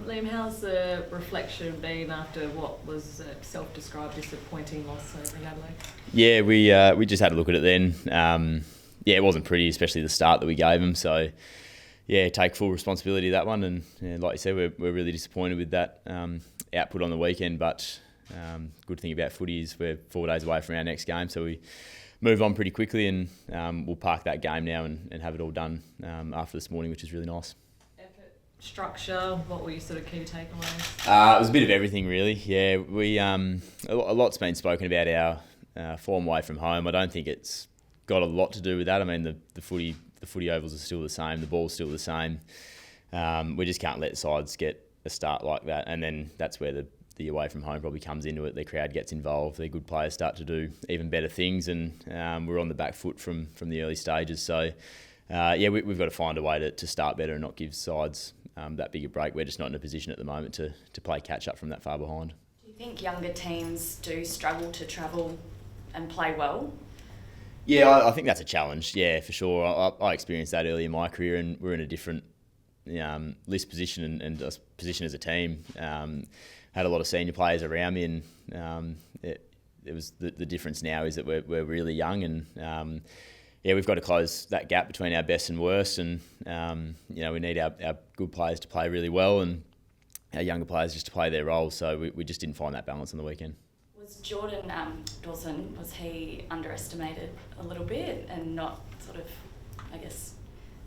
Liam, how's the reflection been after what was a self-described disappointing loss over in Adelaide? Yeah, we just had a look at it then. It wasn't pretty, especially the start that we gave them. So, yeah, take full responsibility of that one. And like you said, we're really disappointed with that output on the weekend. But good thing about footy is we're 4 days away from our next game, so we move on pretty quickly, and we'll park that game now and have it all done after this morning, which is really nice. Structure, what were your sort of key takeaways? It was a bit of everything, really. Yeah, we a lot's been spoken about our form away from home. I don't think it's got a lot to do with that. I mean, the footy ovals are still the same, the ball's still the same. We just can't let sides get a start like that, and then that's where the away from home probably comes into it. The crowd gets involved, their good players start to do even better things, and we're on the back foot from the early stages. So, we've got to find a way to start better and not give sides that big a break. We're just not in a position at the moment to play catch up from that far behind. Do you think younger teams do struggle to travel and play well? Yeah, I think that's a challenge. Yeah, for sure. I experienced that early in my career, and we're in a different list position and position as a team. Had a lot of senior players around me, and it was the difference now is that we're really young, and we've got to close that gap between our best and worst, and we need our good players to play really well and our younger players just to play their roles. So we just didn't find that balance on the weekend. Was Jordan Dawson, was he underestimated a little bit and not sort of, I guess,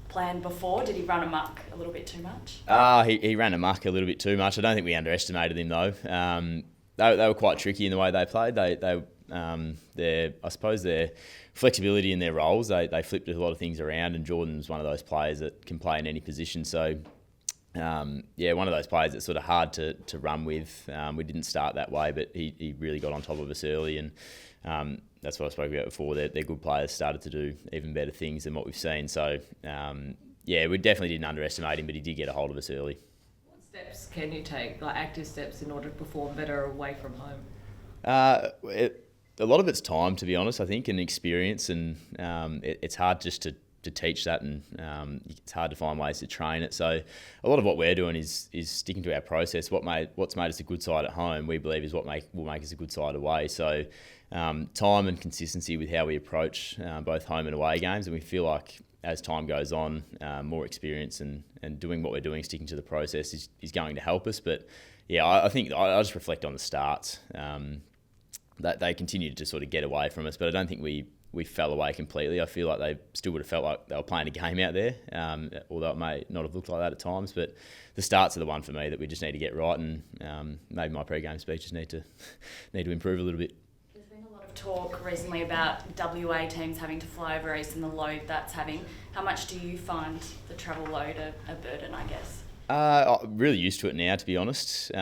planned before? Did he run amok a little bit too much? He ran amok a little bit too much. I don't think we underestimated him though. They were quite tricky in the way they played. I suppose their flexibility in their roles, they flipped a lot of things around, and Jordan's one of those players that can play in any position. So, one of those players that's sort of hard to run with. We didn't start that way, but he really got on top of us early, and that's what I spoke about before. Their good players started to do even better things than what we've seen. So, we definitely didn't underestimate him, but he did get a hold of us early. What steps can you take, like active steps, in order to perform better away from home? A lot of it's time, to be honest, I think, and experience, and it's hard just to teach that, and it's hard to find ways to train it. So a lot of what we're doing is sticking to our process. What's made us a good side at home, we believe, is what will make us a good side away. So time and consistency with how we approach both home and away games, and we feel like as time goes on, more experience and doing what we're doing, sticking to the process is going to help us. But yeah, I think I just reflect on the starts. That they continued to sort of get away from us, but I don't think we fell away completely. I feel like they still would have felt like they were playing a game out there, although it may not have looked like that at times. But the starts are the one for me that we just need to get right, and maybe my pre-game speeches need to improve a little bit. There's been a lot of talk recently about WA teams having to fly over east and the load that's having. How much do you find the travel load a burden, I guess? I'm really used to it now, to be honest.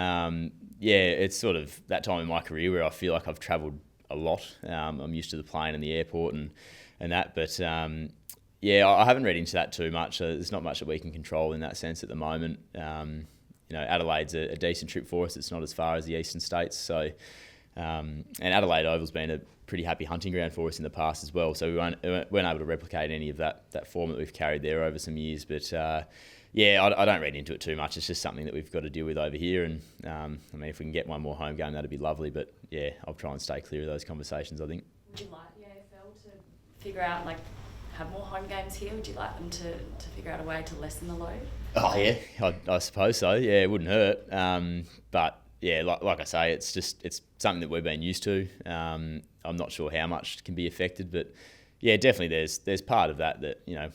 It's sort of that time in my career where I feel like I've travelled a lot. I'm used to the plane and the airport and that, but I haven't read into that too much. There's not much that we can control in that sense at the moment. Adelaide's a decent trip for us. It's not as far as the eastern states, so and Adelaide Oval's been a pretty happy hunting ground for us in the past as well. So we weren't able to replicate any of that form that we've carried there over some years, but. I don't read into it too much. It's just something that we've got to deal with over here. And if we can get one more home game, that'd be lovely. But I'll try and stay clear of those conversations, I think. Would you like the AFL to figure out, have more home games here? Would you like them to figure out a way to lessen the load? Oh, yeah, I suppose so. Yeah, it wouldn't hurt. Like I say, it's something that we've been used to. I'm not sure how much can be affected, but. Yeah, definitely. There's part of that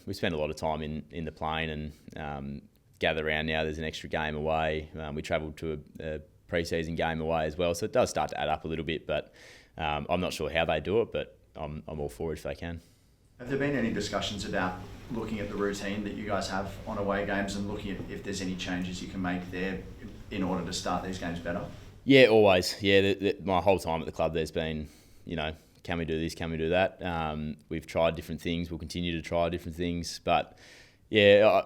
we spend a lot of time in the plane and gather around now. There's an extra game away. We travelled to a pre-season game away as well, so it does start to add up a little bit. But I'm not sure how they do it, but I'm all for it if they can. Have there been any discussions about looking at the routine that you guys have on away games and looking at if there's any changes you can make there in order to start these games better? Yeah, always. Yeah, my whole time at the club, there's been can we do this? Can we do that? We've tried different things. We'll continue to try different things. But, I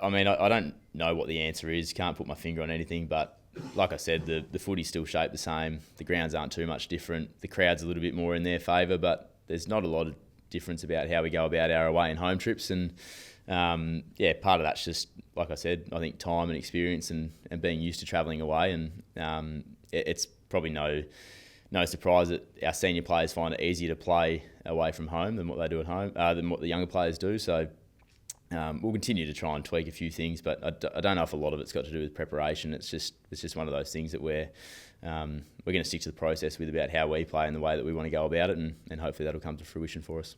don't know what the answer is. Can't put my finger on anything. But, like I said, the footy's still shaped the same. The grounds aren't too much different. The crowd's a little bit more in their favour. But there's not a lot of difference about how we go about our away and home trips. And yeah, part of that's just, like I said, I think time and experience and being used to travelling away. And it's probably no surprise that our senior players find it easier to play away from home than what they do at home, than what the younger players do. So we'll continue to try and tweak a few things, but I don't know if a lot of it's got to do with preparation. It's just one of those things that we're going to stick to the process with about how we play and the way that we want to go about it, and hopefully that'll come to fruition for us.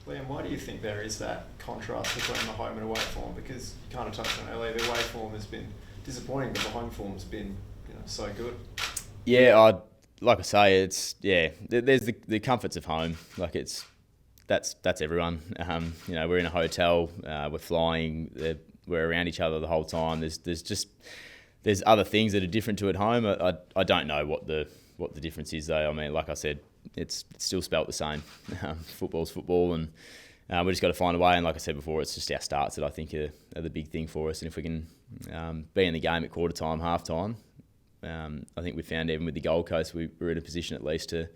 Liam, why do you think there is that contrast between the home and away form? Because you kind of touched on earlier, the away form has been disappointing, but the home form's been so good. Yeah, like I say, there's the comforts of home. Like that's everyone. We're in a hotel, we're flying, we're around each other the whole time. There's other things that are different to at home. I don't know what the difference is though. I mean, like I said, it's still spelt the same. Football's football, and we just got to find a way. And like I said before, it's just our starts that I think are the big thing for us. And if we can be in the game at quarter time, half time, I think we found even with the Gold Coast, we were in a position at least to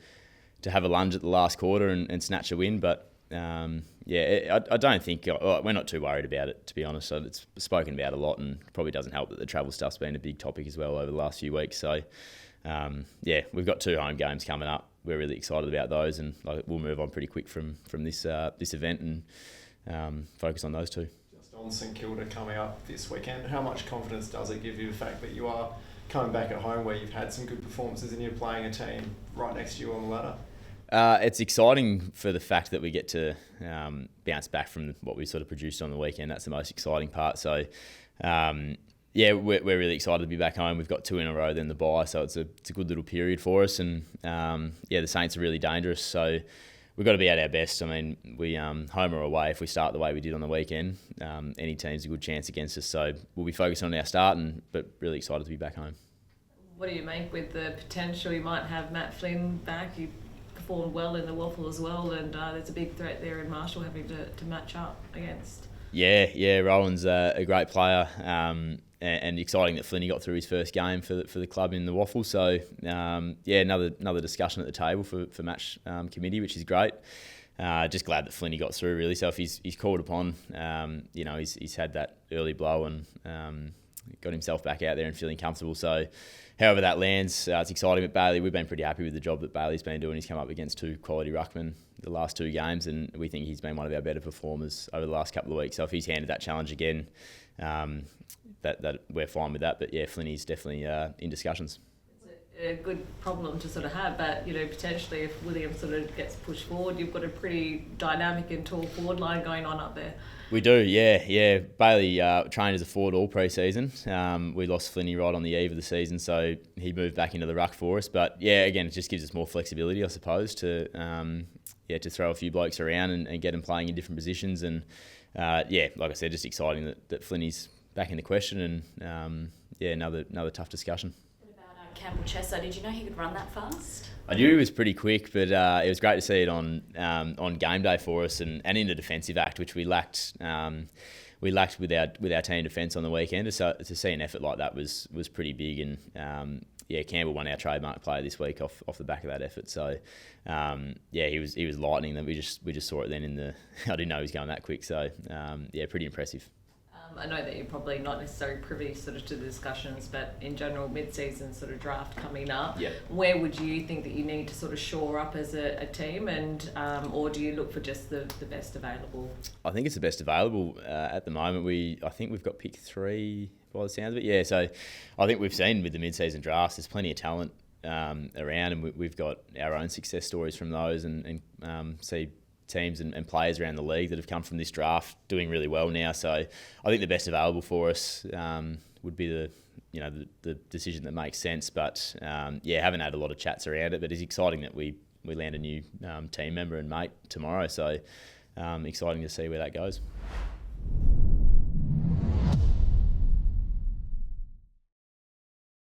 have a lunge at the last quarter and snatch a win. But I don't think we're not too worried about it, to be honest. So it's spoken about a lot, and probably doesn't help that the travel stuff's been a big topic as well over the last few weeks. So we've got 2 home games coming up. We're really excited about those, and we'll move on pretty quick from this event and focus on those 2. Just on St Kilda coming up this weekend, how much confidence does it give you the fact that you are coming back at home where you've had some good performances and you're playing a team right next to you on the ladder? It's exciting for the fact that we get to bounce back from what we sort of produced on the weekend. That's the most exciting part. So, we're really excited to be back home. We've got 2 in a row, then the bye, so it's a good little period for us. And the Saints are really dangerous, so we've got to be at our best. I mean, we home or away, if we start the way we did on the weekend, any team's a good chance against us. So we'll be focused on our start, but really excited to be back home. What do you make with the potential you might have Matt Flynn back? You performed well in the Waffle as well, and there's a big threat there in Marshall having to match up against. Yeah, Rowan's a great player, and exciting that Flinny got through his first game for the club in the Waffle. So another discussion at the table for match committee, which is great. Just glad that Flinny got through really. So if he's called upon, he's had that early blow and got himself back out there and feeling comfortable. So however that lands, it's exciting. But Bailey, we've been pretty happy with the job that Bailey's been doing. He's come up against 2 quality ruckmen the last 2 games, and we think he's been one of our better performers over the last couple of weeks. So if he's handed that challenge again, that we're fine with that. But yeah, Flinny's definitely in discussions. It's a good problem to sort of have, but potentially if William sort of gets pushed forward, you've got a pretty dynamic and tall forward line going on up there. We do, yeah. Bailey trained as a forward all pre-season. We lost Flinny right on the eve of the season, so he moved back into the ruck for us. But yeah, again, it just gives us more flexibility, I suppose, to throw a few blokes around and get them playing in different positions. And like I said, just exciting that Flinny's back in the question, and another tough discussion. What about Campbell Chesser? Did you know he could run that fast? I knew he was pretty quick, but it was great to see it on game day for us, and in the defensive act, which we lacked. We lacked with our team defence on the weekend. So to see an effort like that was pretty big, and Campbell won our trademark player this week off the back of that effort. So he was lightning. That we just saw it then in the. I didn't know he was going that quick. So pretty impressive. I know that you're probably not necessarily privy sort of to the discussions, but in general, mid-season sort of draft coming up, where would you think that you need to sort of shore up as a team, and or do you look for just the best available? I think it's the best available at the moment. I think we've got pick 3 by the sounds of it. Yeah, so I think we've seen with the mid-season drafts, there's plenty of talent around, and we've got our own success stories from those, and see teams and players around the league that have come from this draft doing really well now. So I think the best available for us would be the decision that makes sense. But haven't had a lot of chats around it. But it's exciting that we land a new team member and mate tomorrow. So exciting to see where that goes.